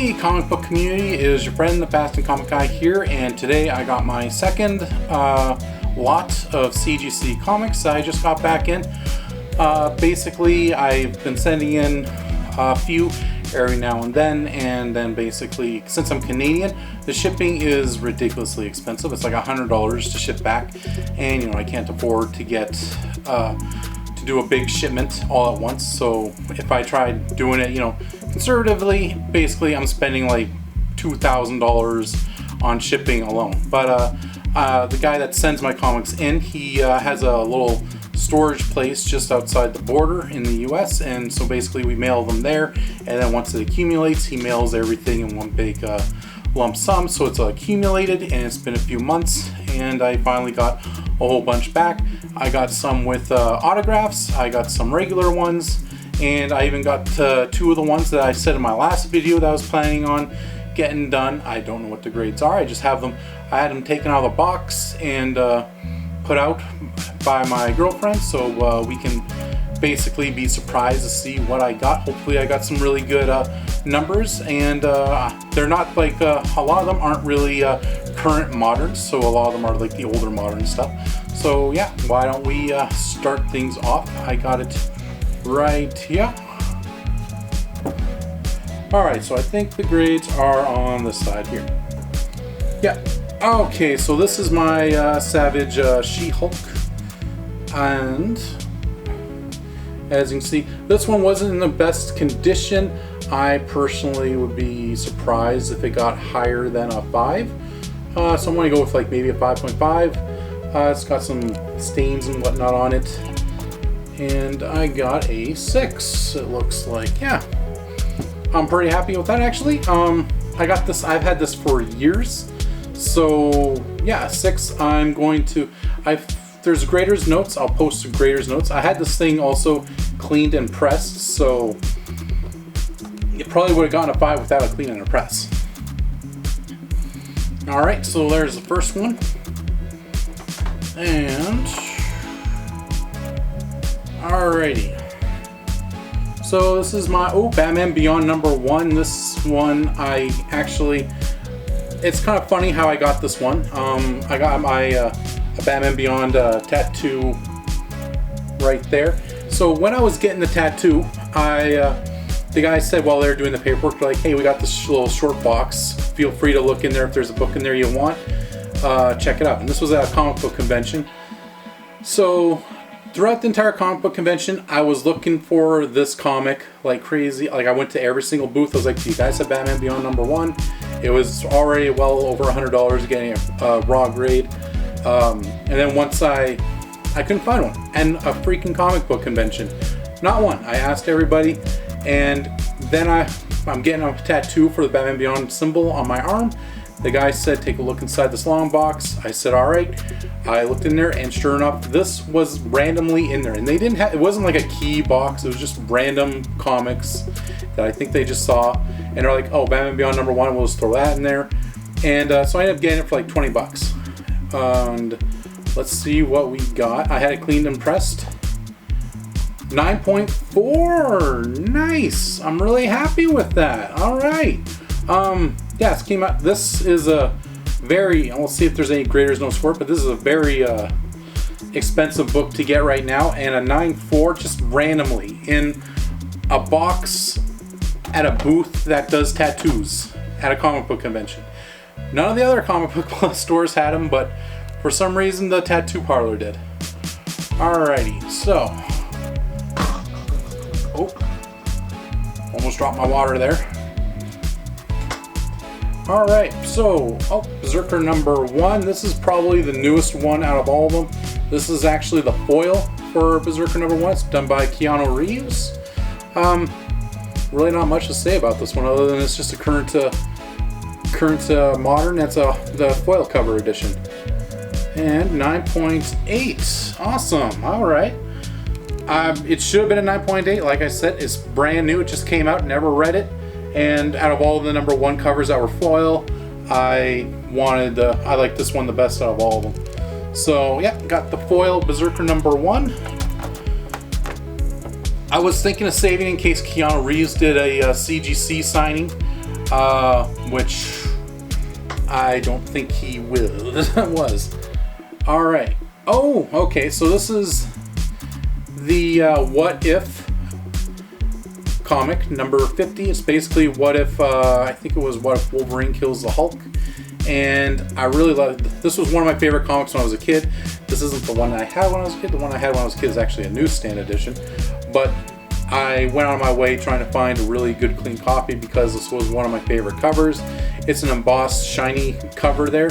Hey comic book community, it is your friend the Fast and Comic Guy here, and today I got my second lot of CGC comics. I just got back in. Basically I've been sending in a few every now and then basically since I'm Canadian, the shipping is ridiculously expensive. It's like $100 to ship back, and I can't afford to get to do a big shipment all at once. So if I tried doing it, conservatively, basically I'm spending like $2,000 on shipping alone. But the guy that sends my comics in, he has a little storage place just outside the border in the US, and so basically we mail them there, and then once it accumulates, he mails everything in one big lump sum. So it's accumulated, and it's been a few months, and I finally got a whole bunch back. I got some with autographs, I got some regular ones, and I even got two of the ones that I said in my last video that I was planning on getting done. I don't know what the grades are. I just have them. I had them taken out of the box and put out by my girlfriend, so we can basically be surprised to see what I got. Hopefully I got some really good numbers, and they're not like a lot of them aren't really current moderns, so a lot of them are like the older modern stuff. So yeah, why don't we start things off? I got it right here. Alright, so I think the grades are on this side here. Yeah. Okay, so this is my Savage She-Hulk, and as you can see, this one wasn't in the best condition. I personally would be surprised if it got higher than a 5, so I'm going to go with like maybe a 5.5. It's got some stains and whatnot on it, and I got a 6, it looks like. Yeah, I'm pretty happy with that actually. I got this, I've had this for years. So yeah, 6. I'm going to, there's grader's notes, I'll post some grader's notes. I had this thing also cleaned and pressed, so it probably would have gotten a 5 without a clean and a press. Alright, so there's the first one. And alrighty. So this is my Batman Beyond #1. This one I actually, it's kind of funny how I got this one. I got my Batman Beyond tattoo right there. So when I was getting the tattoo, the guy said while they were doing the paperwork, like, hey, we got this little short box. Feel free to look in there if there's a book in there you want. Check it out. And this was at a comic book convention. So throughout the entire comic book convention, I was looking for this comic like crazy. Like I went to every single booth. I was like, do you guys have Batman Beyond #1? It was already well over $100 getting a raw grade. And then once I couldn't find one. And a freaking comic book convention. Not one. I asked everybody, and then I'm getting a tattoo for the Batman Beyond symbol on my arm. The guy said, take a look inside this long box. I said, all right. I looked in there, and sure enough, this was randomly in there. And they didn't have, it wasn't like a key box. It was just random comics that I think they just saw. And they're like, oh, Batman Beyond #1, we'll just throw that in there. And so I ended up getting it for like 20 bucks. And let's see what we got. I had it cleaned and pressed. 9.4. Nice. I'm really happy with that. All right. Yeah, it came out. This is a very, we'll see if there's any graders notes for it, but this is a very expensive book to get right now, and a 9.4 just randomly in a box at a booth that does tattoos at a comic book convention. None of the other comic book stores had them, but for some reason the tattoo parlor did. Alrighty, so, oh, almost dropped my water there. Alright, so, Berserker #1. This is probably the newest one out of all of them. This is actually the foil for Berserker #1. It's done by Keanu Reeves. Really not much to say about this one other than it's just a current modern. That's the foil cover edition. And 9.8. Awesome. Alright. It should have been a 9.8. Like I said, it's brand new. It just came out. Never read it. And out of all of the #1 covers that were foil, I like this one the best out of all of them. So yeah, got the foil Berserker #1. I was thinking of saving in case Keanu Reeves did a CGC signing. which I don't think he was. All right. Oh, okay. So this is the What If comic number 50. It's basically what if I think it was what if Wolverine kills the Hulk. And I really loved it. This was one of my favorite comics when I was a kid. This isn't the one I had when I was a kid. The one I had when I was a kid is actually a newsstand edition. But I went on my way trying to find a really good clean copy because this was one of my favorite covers. It's an embossed shiny cover there.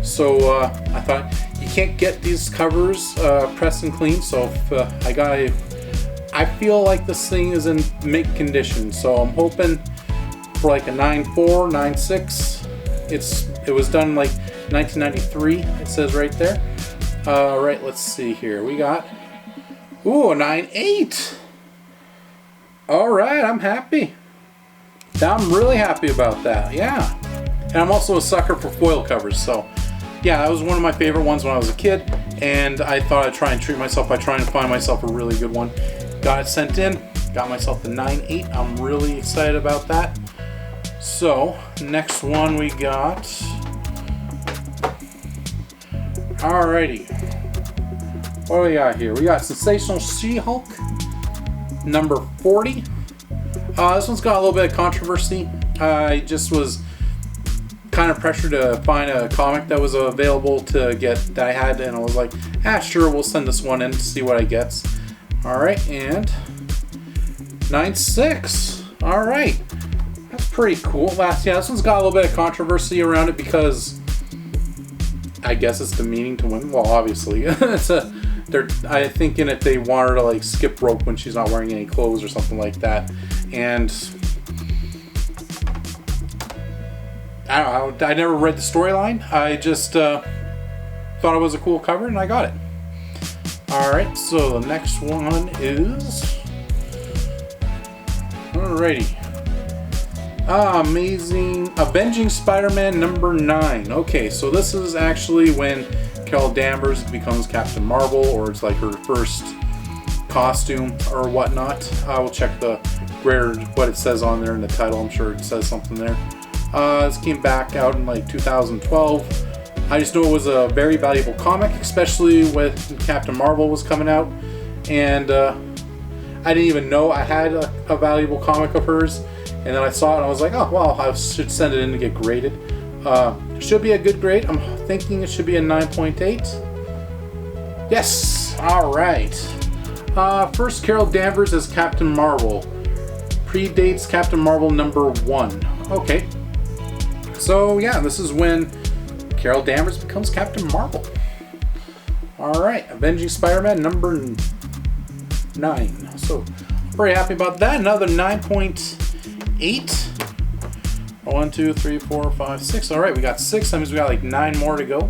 So I thought you can't get these covers pressed and clean. So if, I feel like this thing is in mint condition. So I'm hoping for like a 9.4, 9.6. It was done like 1993, it says right there. Right, let's see here. We got, ooh, a 9.8. All right, I'm happy. I'm really happy about that, yeah. And I'm also a sucker for foil covers, so yeah, that was one of my favorite ones when I was a kid, and I thought I'd try and treat myself by trying to find myself a really good one. Got it sent in, got myself the 9.8. I'm really excited about that. So, next one we got. Alrighty. What do we got here? We got Sensational She-Hulk, number 40. This one's got a little bit of controversy. I just was kind of pressured to find a comic that was available to get that I had, and I was like, sure, we'll send this one in to see what I get. Alright, and 9.6. Alright. That's pretty cool. This one's got a little bit of controversy around it because I guess it's the meaning to women. Well, obviously, I think in it they want her to like skip rope when she's not wearing any clothes or something like that. And I don't know. I never read the storyline. I just thought it was a cool cover and I got it. All right. So the next one is alrighty. Amazing Avenging Spider-Man number 9. Okay, so this is actually when Carol Danvers becomes Captain Marvel, or it's like her first costume or whatnot. I will check what it says on there in the title. I'm sure it says something there. This came back out in like 2012. I just know it was a very valuable comic, especially when Captain Marvel was coming out, and I didn't even know I had a valuable comic of hers. And then I saw it and I was like, oh, well, I should send it in to get graded. Should be a good grade. I'm thinking it should be a 9.8. Yes! Alright. First, Carol Danvers as Captain Marvel. Predates Captain Marvel number 1. Okay. So, yeah, this is when Carol Danvers becomes Captain Marvel. Alright. Avenging Spider-Man number 9. So, pretty happy about that. Another 9.8. 1, 2, 3, 4, 5, 6. Alright, we got 6. That means we got like 9 more to go.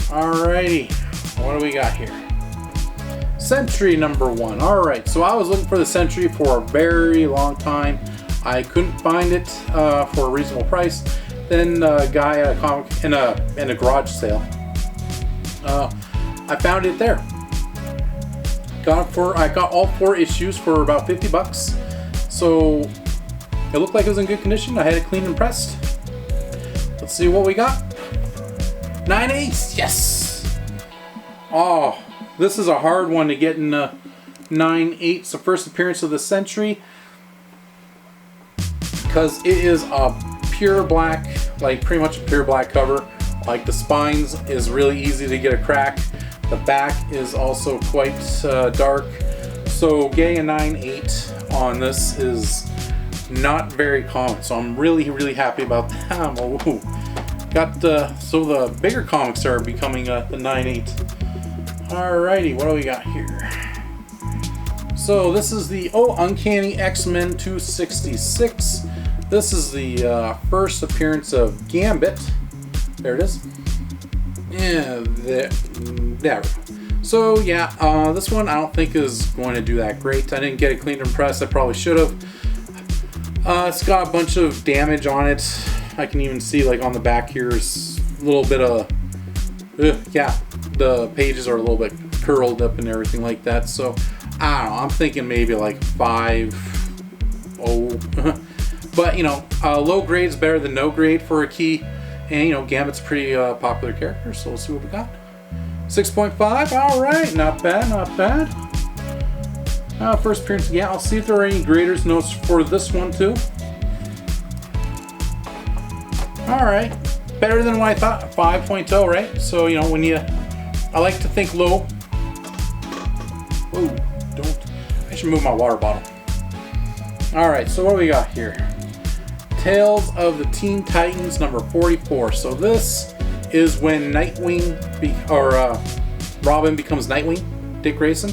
Alrighty. What do we got here? Sentry number 1. Alright, so I was looking for the Sentry for a very long time. I couldn't find it for a reasonable price. Then a guy at a comic in a garage sale. I found it there. I got all 4 issues for about $50. So it looked like it was in good condition. I had it cleaned and pressed. Let's see what we got. 9.8. Yes. Oh, this is a hard one to get in 9.8. It's the first appearance of the Sentry because it is a pure black, like pretty much a pure black cover. Like the spines is really easy to get a crack. The back is also quite dark. So getting a 9.8 on this is not very common, so I'm really, really happy about that. So the bigger comics are becoming the 9.8. Alrighty, what do we got here? So this is the Uncanny X-Men 266. This is the first appearance of Gambit. There it is. Yeah, there. So yeah, this one I don't think is going to do that great. I didn't get it cleaned and pressed. I probably should have. It's got a bunch of damage on it. I can even see like on the back here is a little bit of, yeah, the pages are a little bit curled up and everything like that. So I don't know. I'm thinking maybe like 5.0. But, you know, low grade is better than no grade for a key. And, you know, Gambit's a pretty popular character, so we'll see what we got. 6.5, alright, not bad, not bad. First appearance, yeah, I'll see if there are any graders notes for this one too. Alright, better than what I thought, 5.0, right? So, you know, when you, I like to think low. Whoa, I should move my water bottle. Alright, so what do we got here? Tales of the Teen Titans number 44. So this is when Nightwing, Robin becomes Nightwing, Dick Grayson.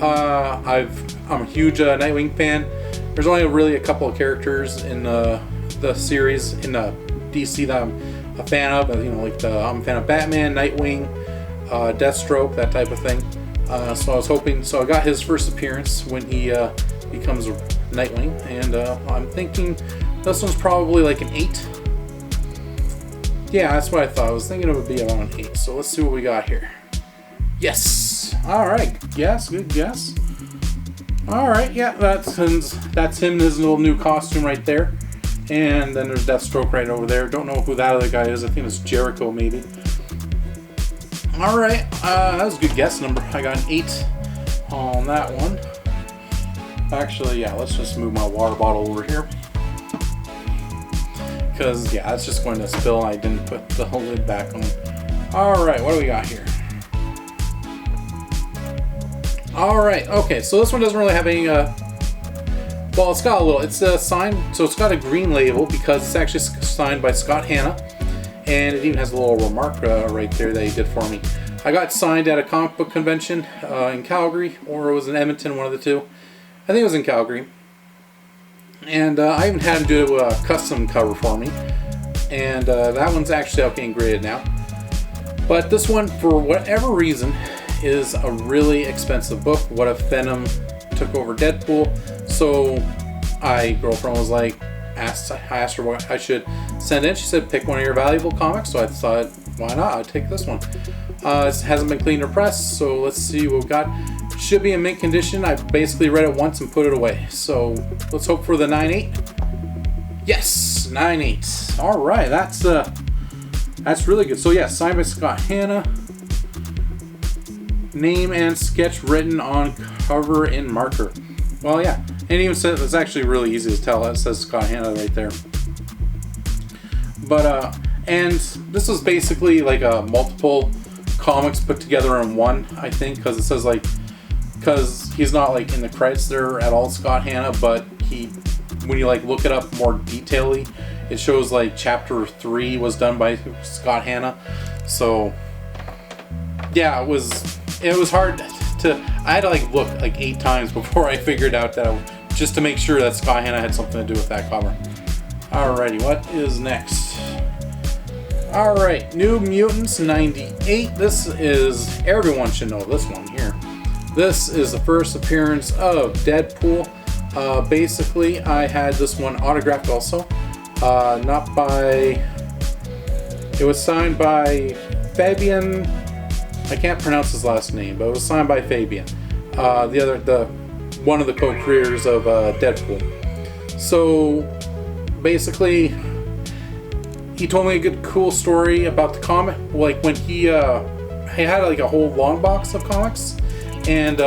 I'm a huge Nightwing fan. There's only really a couple of characters in the series in DC that I'm a fan of. You know, like I'm a fan of Batman, Nightwing, Deathstroke, that type of thing. So I was hoping. So I got his first appearance when he becomes Nightwing, and I'm thinking this one's probably like an 8. Yeah, that's what I thought. I was thinking it would be around an 8. So let's see what we got here. Yes. All right. Guess. Good guess. All right. Yeah, that's him in his little new costume right there. And then there's Deathstroke right over there. Don't know who that other guy is. I think it's Jericho maybe. All right. That was a good guess number. I got an 8 on that one. Actually, yeah. Let's just move my water bottle over here. Because, yeah, it's just going to spill. I didn't put the whole lid back on. Alright, what do we got here? Alright, okay, so this one doesn't really have any, well, it's got a little, it's signed, so it's got a green label because it's actually signed by Scott Hanna. And it even has a little remark right there that he did for me. I got signed at a comic book convention in Calgary, or it was in Edmonton, one of the two. I think it was in Calgary. And I even had him do a custom cover for me. And that one's actually out getting graded now. But this one, for whatever reason, is a really expensive book. What if Venom took over Deadpool? So my girlfriend was like, I asked her what I should send in. She said, pick one of your valuable comics. So I thought, why not? I'll take this one. It hasn't been cleaned or pressed, so let's see what we've got. Should be in mint condition. I basically read it once and put it away. So let's hope for the 9.8. Yes, 9.8. All right, that's really good. So yeah, signed by Scott Hanna. Name and sketch written on cover in marker. Well, yeah, and even says it's actually really easy to tell. It says Scott Hanna right there. But and this is basically like a multiple comics put together in one, I think, because it says like. Because he's not like in the credits there at all, Scott Hanna, but when you like look it up more detailedly, it shows like chapter 3 was done by Scott Hanna. So yeah, it was hard to. I had to like look like 8 times before I figured out that just to make sure that Scott Hanna had something to do with that cover. Alrighty, what is next? Alright, New Mutants 98. This is, everyone should know this one here. This is the first appearance of Deadpool. Basically, I had this one autographed also. Not by... It was signed by Fabian... I can't pronounce his last name, but it was signed by Fabian. One of the co-creators of Deadpool. So, basically, he told me a good, cool story about the comic. Like, when he had like a whole long box of comics. And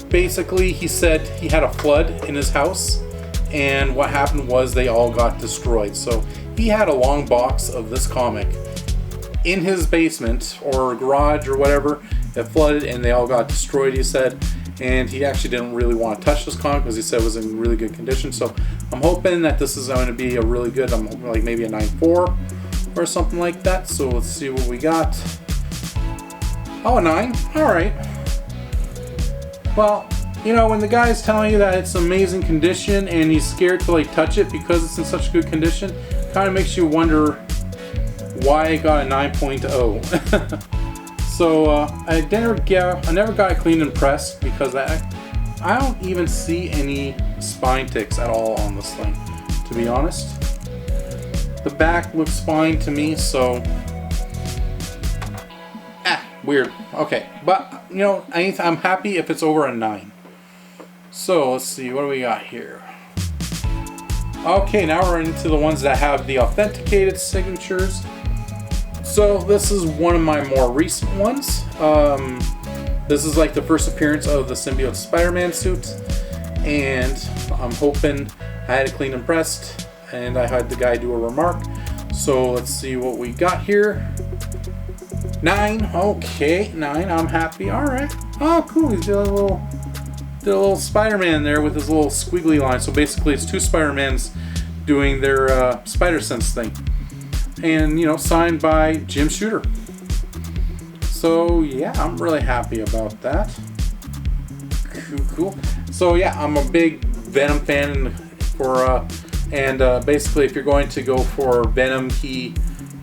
basically he said he had a flood in his house, and what happened was they all got destroyed. So he had a long box of this comic in his basement or garage or whatever. It flooded and they all got destroyed, he said. And he actually didn't really want to touch this comic because he said it was in really good condition. So I'm hoping that this is going to be a really good, I'm hoping like maybe a 9.4 or something like that. So let's see what we got. Oh, a 9? Alright. Well, you know, when the guy's telling you that it's amazing condition and he's scared to like touch it because it's in such good condition, kind of makes you wonder why I got a 9.0. So I never got it cleaned and pressed because I don't even see any spine ticks at all on this thing, to be honest. The back looks fine to me, so weird. Okay, but you know, I'm happy if it's over a 9. So let's see, what do we got here? Okay, now we're into the ones that have the authenticated signatures. So this is one of my more recent ones. This is like the first appearance of the Symbiote Spider-Man suit, and I'm hoping I had it clean and pressed, and I had the guy do a remark. So let's see what we got here. 9. Okay, 9. I'm happy. All right. Oh, cool. He's did a little Spider-Man there with his little squiggly line. So basically, it's two Spider-Mans doing their spider sense thing, and signed by Jim Shooter. So yeah, I'm really happy about that. Cool. So yeah, I'm a big Venom fan basically, if you're going to go for Venom key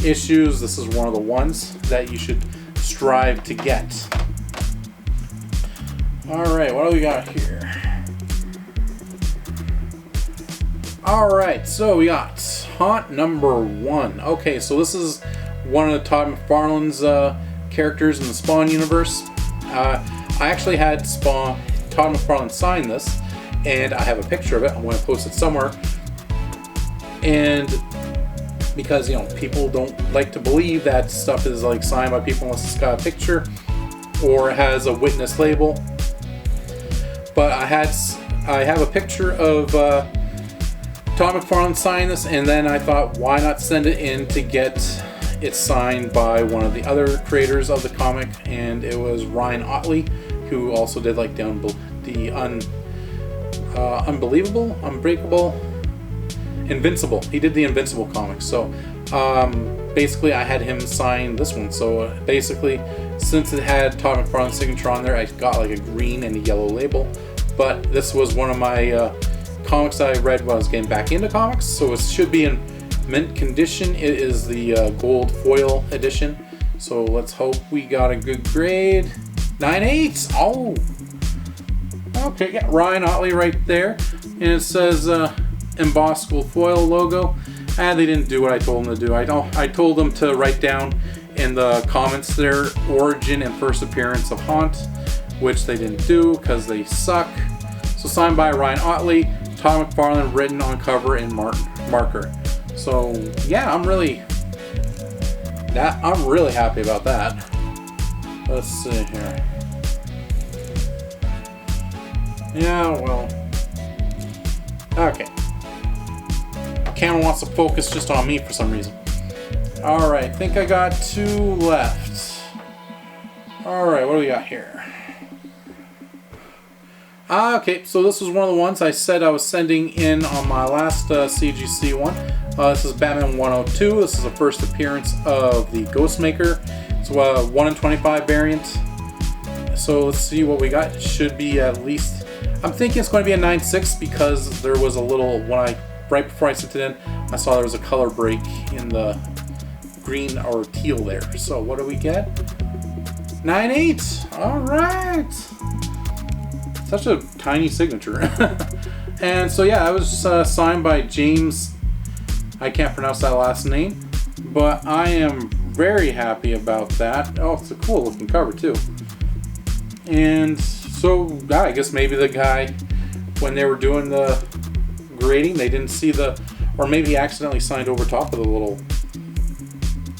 issues, this is one of the ones that you should strive to get. Alright, what do we got here? Alright, so we got Haunt number 1. Okay, so this is one of the Todd McFarlane's characters in the Spawn universe. I actually had Todd McFarlane sign this, and I have a picture of it. I'm going to post it somewhere. And because people don't like to believe that stuff is like signed by people unless it's got a picture or it has a witness label. But I have a picture of Todd McFarlane sign this, and then I thought, why not send it in to get it signed by one of the other creators of the comic, and it was Ryan Ottley, who also did like Unbelievable, Unbreakable, Invincible. He did the Invincible comics. So basically I had him sign this one. So basically, since it had Todd McFarlane's signature on there, I got like a green and a yellow label. But this was one of my comics that I read when I was getting back into comics, so it should be in mint condition. It is the gold foil edition. So let's hope we got a good grade. 9/8. Oh, okay. Yeah, Ryan Ottley right there, and it says embossed gold foil logo. And they didn't do what I told them to do. I told them to write down in the comments their origin and first appearance of Haunt, which they didn't do because they suck. So signed by Ryan Ottley, Todd McFarlane, written on cover in marker. So yeah, I'm really happy about that. Let's see here. Yeah, well, okay. Camera wants to focus just on me for some reason. Alright, I think I got 2 left. Alright, what do we got here? Okay, so this was one of the ones I said I was sending in on my last CGC one. This is Batman 102. This is the first appearance of the Ghostmaker. It's a 1 in 25 variant. So let's see what we got. It should be at least, I'm thinking it's going to be a 9.6 because there was a little, right before I sent it in, I saw there was a color break in the green or teal there. So what do we get? 9.8. All right. Such a tiny signature. And so yeah, I was signed by James. I can't pronounce that last name, but I am very happy about that. Oh, it's a cool looking cover too. And so I guess maybe the guy, when they were doing the grading, they didn't see or maybe he accidentally signed over top of the little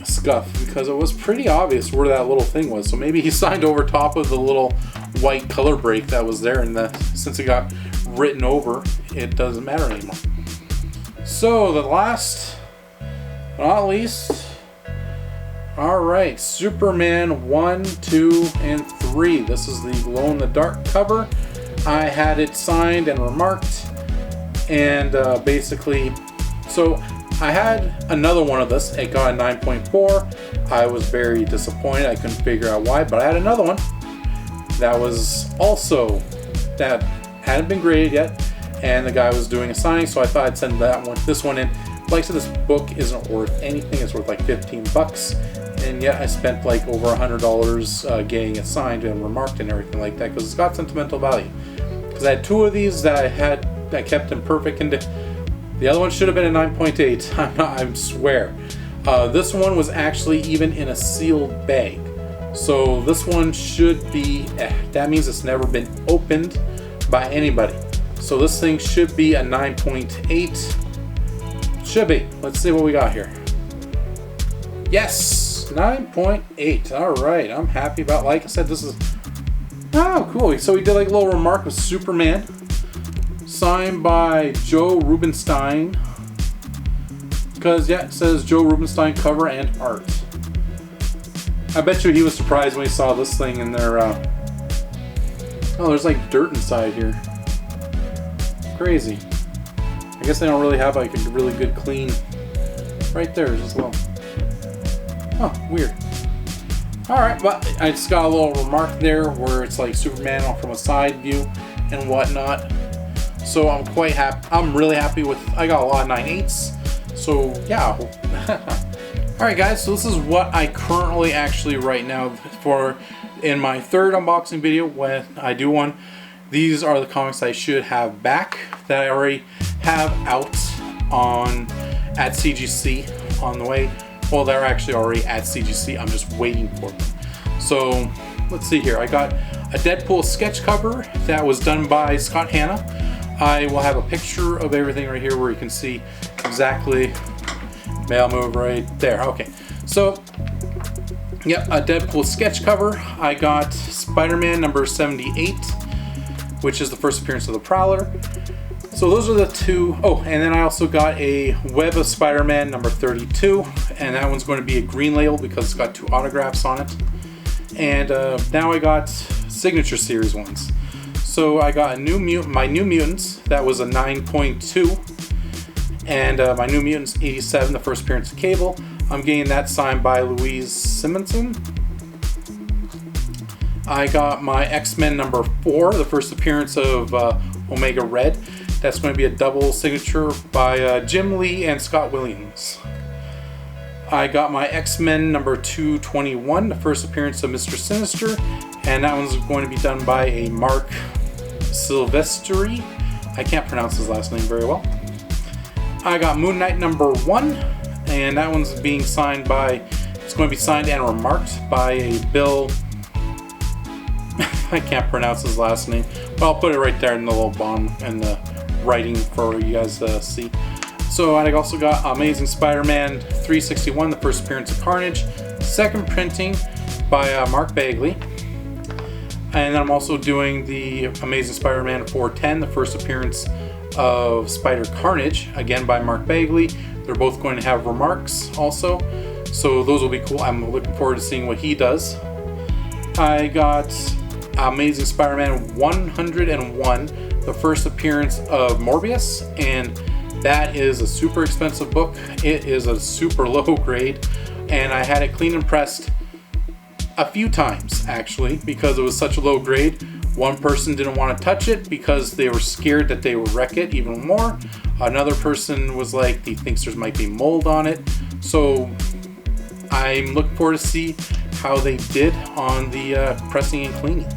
scuff, because it was pretty obvious where that little thing was. So maybe he signed over top of the little white color break that was there, and since it got written over, it doesn't matter anymore. So the last but not least, alright, Superman 1, 2, and 3. This is the glow in the dark cover. I had it signed and remarked, and basically, so I had another one of this. It got a 9.4. I was very disappointed. I couldn't figure out why, but I had another one that was also, that hadn't been graded yet, and the guy was doing a signing, so I thought I'd send this one in. Like I said, this book isn't worth anything. It's worth like $15, and yet I spent like over $100 getting it signed and remarked and everything like that, because it's got sentimental value. Because I had 2 of these that I kept in perfect condition. The other one should have been a 9.8. I swear. This one was actually even in a sealed bag. So this one should be, that means it's never been opened by anybody. So this thing should be a 9.8. Should be. Let's see what we got here. Yes, 9.8. All right, I'm happy about. Like I said, this is cool. So we did like a little remark with Superman, signed by Joe Rubinstein. Because yeah, it says Joe Rubinstein cover and art. I bet you he was surprised when he saw this thing in there. Oh, there's like dirt inside here. Crazy. I guess they don't really have like a really good clean. Right there, just a little. Oh, weird. Alright, but I just got a little remark there where it's like Superman from a side view and whatnot. So I'm quite happy. I'm really happy with. I got a lot of 9/8s. So yeah. Alright guys, so this is what I currently actually right now for in my third unboxing video when I do one. These are the comics I should have back that I already have out at CGC on the way. Well, they're actually already at CGC. I'm just waiting for them. So let's see here. I got a Deadpool sketch cover that was done by Scott Hanna. I will have a picture of everything right here where you can see exactly. Mail move right there. Okay. So, yep, a Deadpool sketch cover. I got Spider-Man number 78, which is the first appearance of the Prowler. So those are the two. Oh, and then I also got a Web of Spider-Man number 32, and that one's going to be a green label because it's got 2 autographs on it. And now I got signature series ones. So I got my New Mutants. That was a 9.2, and my New Mutants 87, the first appearance of Cable. I'm getting that signed by Louise Simonson. I got my X-Men number 4, the first appearance of Omega Red. That's going to be a double signature by Jim Lee and Scott Williams. I got my X-Men number 221, the first appearance of Mr. Sinister, and that one's going to be done by a Mark Silvestri. I can't pronounce his last name very well. I got Moon Knight number 1, and that one's being signed by, it's going to be signed and remarked by a Bill, I can't pronounce his last name, but I'll put it right there in the little bottom and the writing for you guys to see. So I also got Amazing Spider-Man 361, the first appearance of Carnage, second printing by Mark Bagley. And then I'm also doing the Amazing Spider-Man 410, the first appearance of Spider Carnage, again by Mark Bagley. They're both going to have remarks also, so those will be cool. I'm looking forward to seeing what he does. I got Amazing Spider-Man 101, the first appearance of Morbius, and that is a super expensive book. It is a super low grade, and I had it cleaned and pressed a few times actually because it was such a low grade. One person didn't want to touch it because they were scared that they would wreck it even more. Another person was like, he thinks there might be mold on it. So I'm looking forward to see how they did on the pressing and cleaning.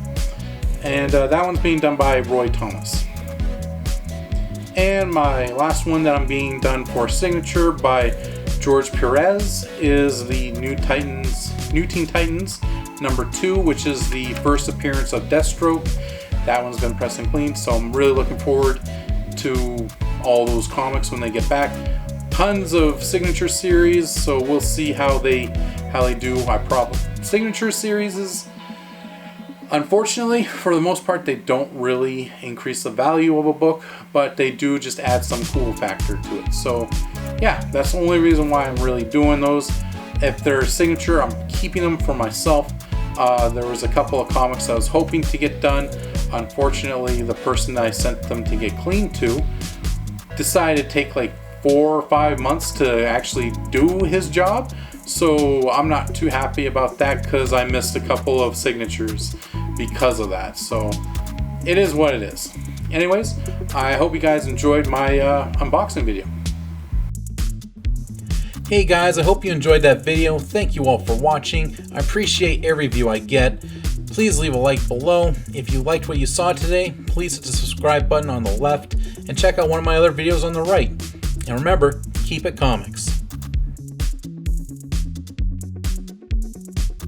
And that one's being done by Roy Thomas. And my last one that I'm being done for signature by George Perez is the New Teen Titans number 2, which is the first appearance of Deathstroke. That one's been pressed and cleaned, so I'm really looking forward to all those comics when they get back. Tons of signature series, so we'll see how they do. Signature series is, unfortunately, for the most part, they don't really increase the value of a book, but they do just add some cool factor to it. So yeah, that's the only reason why I'm really doing those. If they're signature, I'm keeping them for myself. There was a couple of comics I was hoping to get done. Unfortunately, the person that I sent them to get cleaned to decided to take like 4 or 5 months to actually do his job. So I'm not too happy about that because I missed a couple of signatures because of that. So it is what it is. Anyways, I hope you guys enjoyed my unboxing video. Hey guys, I hope you enjoyed that video. Thank you all for watching. I appreciate every view I get. Please leave a like below. If you liked what you saw today, please hit the subscribe button on the left and check out one of my other videos on the right. And remember, keep it comics.